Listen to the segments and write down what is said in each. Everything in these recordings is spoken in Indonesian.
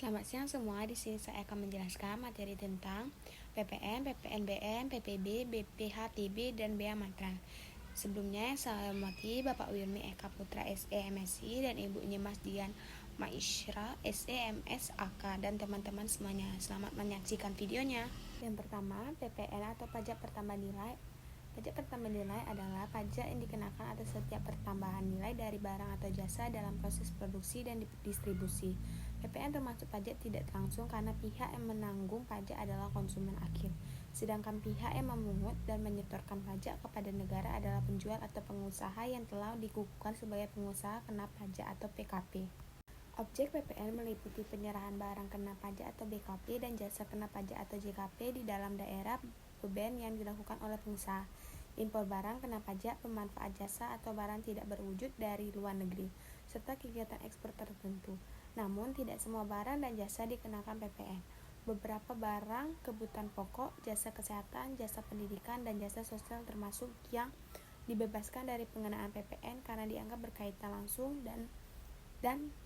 Selamat siang semua. Di sini saya akan menjelaskan materi tentang PPN, PPNBM, PPB, BPHTB, dan Bea Matra. Sebelumnya saya hormati Bapak Wirmi Eka Putra SE MSI dan Ibu Nyemas Dian Maisyra SE MSAK dan teman-teman semuanya. Selamat menyaksikan videonya. Yang pertama, PPN atau pajak pertambahan nilai. Pajak pertambahan nilai adalah pajak yang dikenakan atas setiap pertambahan nilai dari barang atau jasa dalam proses produksi dan distribusi. PPN termasuk pajak tidak langsung karena pihak yang menanggung pajak adalah konsumen akhir, sedangkan pihak yang memungut dan menyetorkan pajak kepada negara adalah penjual atau pengusaha yang telah dikukuhkan sebagai pengusaha kena pajak atau PKP. Objek PPN meliputi penyerahan barang kena pajak atau BKP dan jasa kena pajak atau JKP di dalam daerah beban yang dilakukan oleh pengusaha, impor barang kena pajak, pemanfaat jasa atau barang tidak berwujud dari luar negeri, serta kegiatan ekspor tertentu. Namun, tidak semua barang dan jasa dikenakan PPN. Beberapa barang kebutuhan pokok, jasa kesehatan, jasa pendidikan, dan jasa sosial termasuk yang dibebaskan dari pengenaan PPN karena dianggap berkaitan langsung dan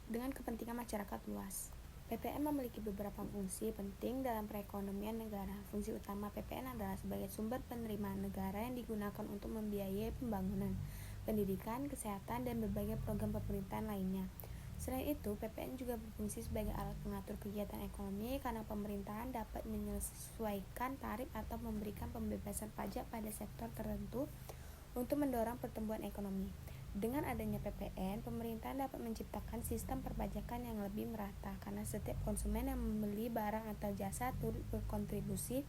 dengan kepentingan masyarakat luas. PPN memiliki beberapa fungsi penting dalam perekonomian negara. Fungsi utama PPN adalah sebagai sumber penerimaan negara yang digunakan untuk membiayai pembangunan, pendidikan, kesehatan, dan berbagai program pemerintahan lainnya. Selain itu, PPN juga berfungsi sebagai alat pengatur kegiatan ekonomi karena pemerintahan dapat menyesuaikan tarif atau memberikan pembebasan pajak pada sektor tertentu untuk mendorong pertumbuhan ekonomi. Dengan adanya PPN, pemerintahan dapat menciptakan sistem perpajakan yang lebih merata karena setiap konsumen yang membeli barang atau jasa turut berkontribusi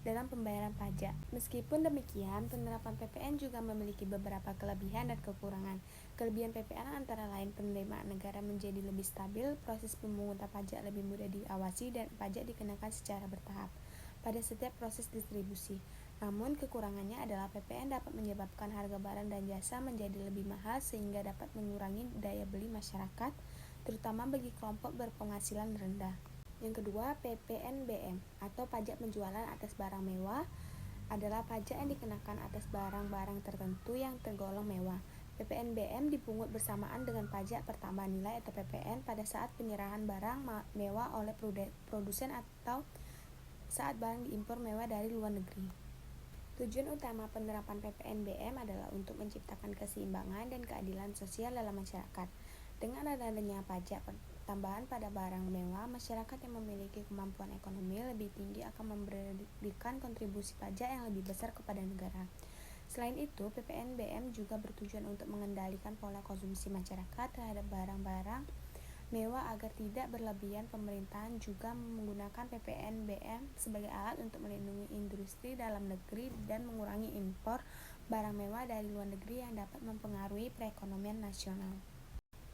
dalam pembayaran pajak. Meskipun demikian, penerapan PPN juga memiliki beberapa kelebihan dan kekurangan. Kelebihan PPN antara lain penerimaan negara menjadi lebih stabil, proses pemungutan pajak lebih mudah diawasi, dan pajak dikenakan secara bertahap pada setiap proses distribusi. Namun kekurangannya adalah PPN dapat menyebabkan harga barang dan jasa menjadi lebih mahal sehingga dapat mengurangi daya beli masyarakat, terutama bagi kelompok berpenghasilan rendah. Yang kedua, PPNBM atau pajak penjualan atas barang mewah adalah pajak yang dikenakan atas barang-barang tertentu yang tergolong mewah. PPNBM dipungut bersamaan dengan pajak pertambahan nilai atau PPN pada saat penyerahan barang mewah oleh produsen atau saat barang diimpor mewah dari luar negeri. Tujuan utama penerapan PPNBM adalah untuk menciptakan keseimbangan dan keadilan sosial dalam masyarakat. Dengan adanya pajak tambahan pada barang mewah, masyarakat yang memiliki kemampuan ekonomi lebih tinggi akan memberikan kontribusi pajak yang lebih besar kepada negara. Selain itu, PPNBM juga bertujuan untuk mengendalikan pola konsumsi masyarakat terhadap barang-barang mewah agar tidak berlebihan. Pemerintahan juga menggunakan PPNBM sebagai alat untuk melindungi industri dalam negeri dan mengurangi impor barang mewah dari luar negeri yang dapat mempengaruhi perekonomian nasional.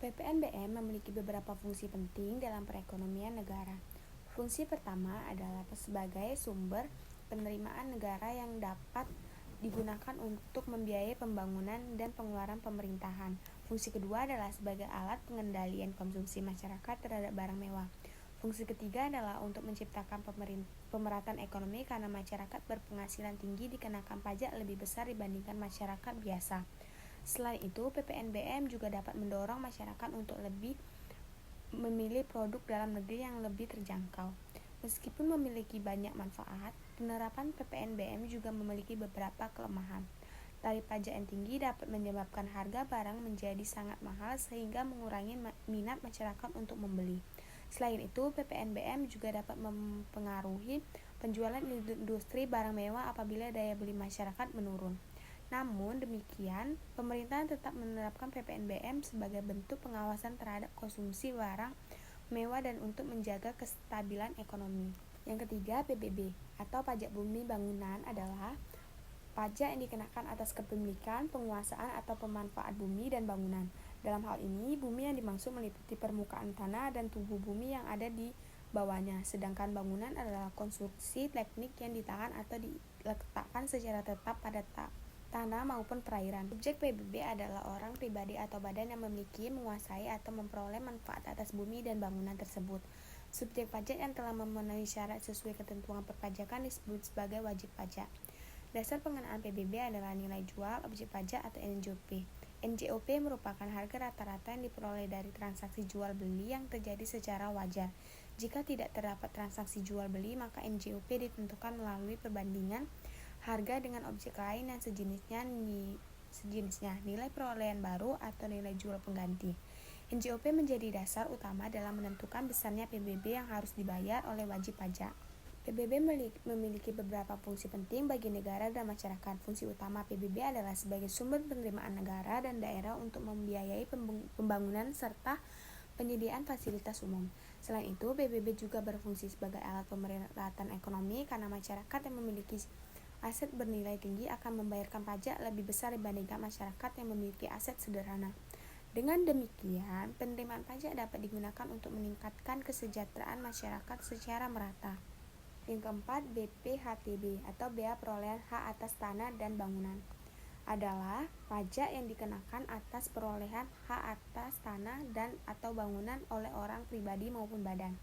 PPNBM memiliki beberapa fungsi penting dalam perekonomian negara. Fungsi pertama adalah sebagai sumber penerimaan negara yang dapat digunakan untuk membiayai pembangunan dan pengeluaran pemerintahan. Fungsi kedua adalah sebagai alat pengendalian konsumsi masyarakat terhadap barang mewah. Fungsi ketiga adalah untuk menciptakan pemerataan ekonomi karena masyarakat berpenghasilan tinggi dikenakan pajak lebih besar dibandingkan masyarakat biasa. Selain itu, PPNBM juga dapat mendorong masyarakat untuk lebih memilih produk dalam negeri yang lebih terjangkau. Meskipun memiliki banyak manfaat, penerapan PPNBM juga memiliki beberapa kelemahan. Tarif pajak yang tinggi dapat menyebabkan harga barang menjadi sangat mahal sehingga mengurangi minat masyarakat untuk membeli. Selain itu, PPNBM juga dapat mempengaruhi penjualan industri barang mewah apabila daya beli masyarakat menurun. Namun demikian, pemerintah tetap menerapkan PPNBM sebagai bentuk pengawasan terhadap konsumsi barang mewah dan untuk menjaga kestabilan ekonomi. Yang ketiga, PBB atau pajak bumi bangunan adalah pajak yang dikenakan atas kepemilikan, penguasaan atau pemanfaat bumi dan bangunan. Dalam hal ini, bumi yang dimaksud meliputi permukaan tanah dan tubuh bumi yang ada di bawahnya, sedangkan bangunan adalah konstruksi teknik yang ditahan atau diletakkan secara tetap pada tanah maupun perairan. Subjek PBB adalah orang pribadi atau badan yang memiliki, menguasai, atau memperoleh manfaat atas bumi dan bangunan tersebut. Subjek pajak yang telah memenuhi syarat sesuai ketentuan perpajakan disebut sebagai wajib pajak. Dasar pengenaan PBB adalah nilai jual objek pajak atau NJOP. NJOP merupakan harga rata-rata yang diperoleh dari transaksi jual beli yang terjadi secara wajar. Jika tidak terdapat transaksi jual beli, maka NJOP ditentukan melalui perbandingan harga dengan objek lain yang sejenisnya, nilai perolehan baru atau nilai jual pengganti. NJOP menjadi dasar utama dalam menentukan besarnya PBB yang harus dibayar oleh wajib pajak. PBB memiliki beberapa fungsi penting bagi negara dan masyarakat. Fungsi utama PBB adalah sebagai sumber penerimaan negara dan daerah untuk membiayai pembangunan serta penyediaan fasilitas umum. Selain itu, PBB juga berfungsi sebagai alat pemerhatan ekonomi karena masyarakat yang memiliki aset bernilai tinggi akan membayarkan pajak lebih besar dibandingkan masyarakat yang memiliki aset sederhana. Dengan demikian, penerimaan pajak dapat digunakan untuk meningkatkan kesejahteraan masyarakat secara merata. Yang keempat, BPHTB atau Bea Perolehan Hak Atas Tanah dan Bangunan adalah pajak yang dikenakan atas perolehan hak atas tanah dan atau bangunan oleh orang pribadi maupun badan.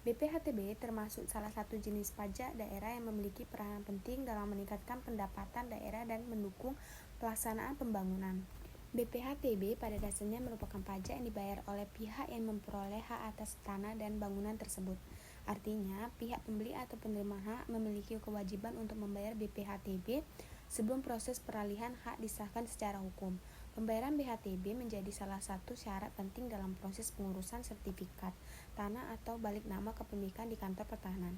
BPHTB termasuk salah satu jenis pajak daerah yang memiliki peranan penting dalam meningkatkan pendapatan daerah dan mendukung pelaksanaan pembangunan. BPHTB pada dasarnya merupakan pajak yang dibayar oleh pihak yang memperoleh hak atas tanah dan bangunan tersebut. Artinya, pihak pembeli atau penerima hak memiliki kewajiban untuk membayar BPHTB sebelum proses peralihan hak disahkan secara hukum. Pembayaran BHTB menjadi salah satu syarat penting dalam proses pengurusan sertifikat tanah atau balik nama kepemilikan di kantor pertahanan.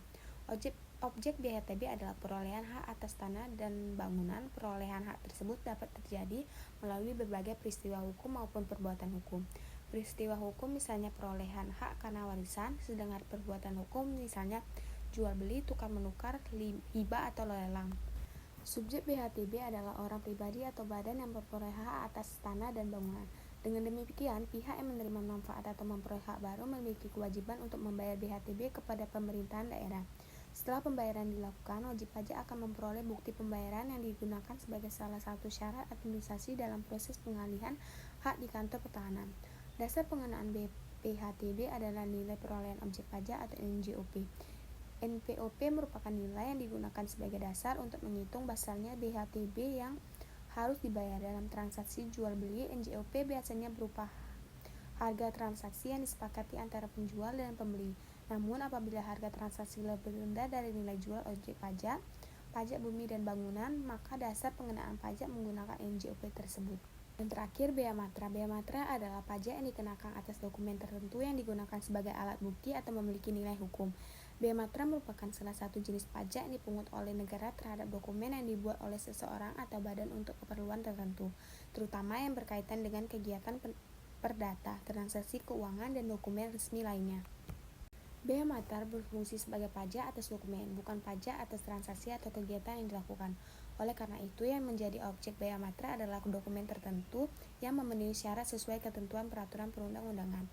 Objek BHTB adalah perolehan hak atas tanah dan bangunan. Perolehan hak tersebut dapat terjadi melalui berbagai peristiwa hukum maupun perbuatan hukum. Peristiwa hukum misalnya perolehan hak karena warisan, sedangkan perbuatan hukum misalnya jual beli, tukar menukar, hibah atau lelang. Subjek BHTB adalah orang pribadi atau badan yang memperoleh hak atas tanah dan bangunan. Dengan demikian, pihak yang menerima manfaat atau memperoleh hak baru memiliki kewajiban untuk membayar BHTB kepada pemerintahan daerah. Setelah pembayaran dilakukan, wajib pajak akan memperoleh bukti pembayaran yang digunakan sebagai salah satu syarat administrasi dalam proses pengalihan hak di kantor pertahanan. Dasar pengenaan BPHTB adalah nilai perolehan objek pajak atau NJOP. NPOP merupakan nilai yang digunakan sebagai dasar untuk menghitung besarnya BHTB yang harus dibayar dalam transaksi jual beli. NJOP biasanya berupa harga transaksi yang disepakati antara penjual dan pembeli. Namun apabila harga transaksi lebih rendah dari nilai jual objek pajak bumi dan bangunan, maka dasar pengenaan pajak menggunakan NJOP tersebut. Dan terakhir, bea matra. Bea matra adalah pajak yang dikenakan atas dokumen tertentu yang digunakan sebagai alat bukti atau memiliki nilai hukum. Bea matra merupakan salah satu jenis pajak yang dipungut oleh negara terhadap dokumen yang dibuat oleh seseorang atau badan untuk keperluan tertentu, terutama yang berkaitan dengan kegiatan perdata, transaksi keuangan, dan dokumen resmi lainnya. Bea matra berfungsi sebagai pajak atas dokumen, bukan pajak atas transaksi atau kegiatan yang dilakukan. Oleh karena itu, yang menjadi objek bea matra adalah dokumen tertentu yang memenuhi syarat sesuai ketentuan peraturan perundang-undangan.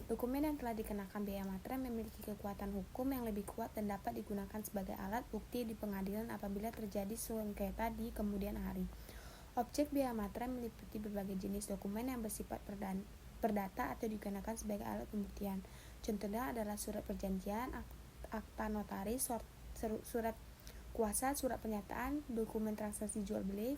Dokumen yang telah dikenakan bea matra memiliki kekuatan hukum yang lebih kuat dan dapat digunakan sebagai alat bukti di pengadilan apabila terjadi sengketa di kemudian hari. Objek bea matra meliputi berbagai jenis dokumen yang bersifat perdata atau digunakan sebagai alat pembuktian. Contohnya adalah surat perjanjian, akta notaris, surat kuasa, surat pernyataan, dokumen transaksi jual beli,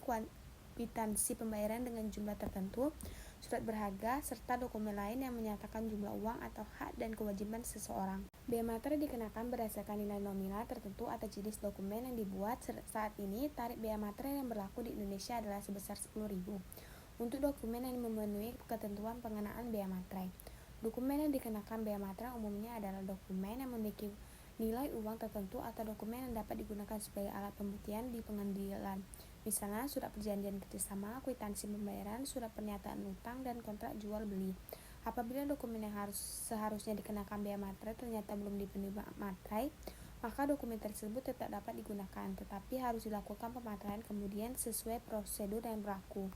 kwitansi pembayaran dengan jumlah tertentu, surat berharga, serta dokumen lain yang menyatakan jumlah uang atau hak dan kewajiban seseorang. Bea matra dikenakan berdasarkan nilai nominal tertentu atau jenis dokumen yang dibuat. Saat ini, tarif bea matra yang berlaku di Indonesia adalah sebesar 10.000 untuk dokumen yang memenuhi ketentuan pengenaan bea matra. Dokumen yang dikenakan bea matra umumnya adalah dokumen yang memiliki nilai uang tertentu atau dokumen yang dapat digunakan sebagai alat pembuktian di pengadilan. Misalnya surat perjanjian kerjasama, kwitansi pembayaran, surat pernyataan utang, dan kontrak jual beli. Apabila dokumen yang seharusnya dikenakan bea matra ternyata belum dipenuhi materai, maka dokumen tersebut tetap dapat digunakan, tetapi harus dilakukan pematraian kemudian sesuai prosedur yang berlaku.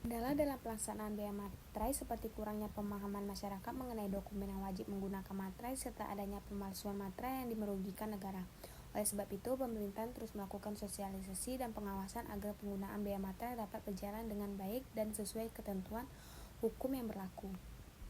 Kendala dalam pelaksanaan bea materai seperti kurangnya pemahaman masyarakat mengenai dokumen yang wajib menggunakan materai serta adanya pemalsuan materai yang merugikan negara. Oleh sebab itu, pemerintah terus melakukan sosialisasi dan pengawasan agar penggunaan bea materai dapat berjalan dengan baik dan sesuai ketentuan hukum yang berlaku.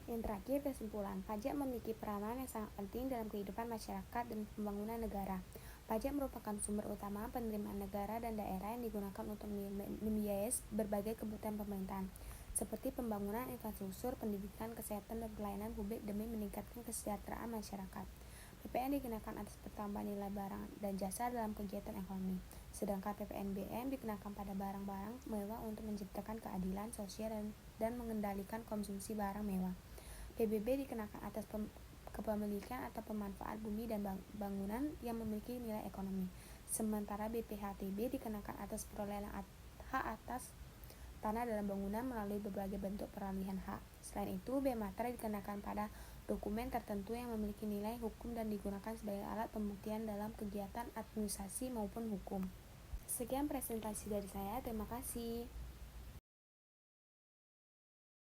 Yang terakhir, kesimpulan. Pajak memiliki peranan yang sangat penting dalam kehidupan masyarakat dan pembangunan negara. Pajak merupakan sumber utama penerimaan negara dan daerah yang digunakan untuk membiayai berbagai kebutuhan pemerintahan, seperti pembangunan infrastruktur, pendidikan, kesehatan, dan pelayanan publik demi meningkatkan kesejahteraan masyarakat. PPN dikenakan atas pertambahan nilai barang dan jasa dalam kegiatan ekonomi, sedangkan PPNBM dikenakan pada barang-barang mewah untuk menciptakan keadilan sosial dan mengendalikan konsumsi barang mewah. PBB dikenakan atas kepemilikan atau pemanfaat bumi dan bangunan yang memiliki nilai ekonomi, sementara BPHTB dikenakan atas perolehan hak atas tanah dalam bangunan melalui berbagai bentuk peralihan hak. Selain itu, B-Matra dikenakan pada dokumen tertentu yang memiliki nilai hukum dan digunakan sebagai alat pembuktian dalam kegiatan administrasi maupun hukum. Sekian presentasi dari saya, terima kasih.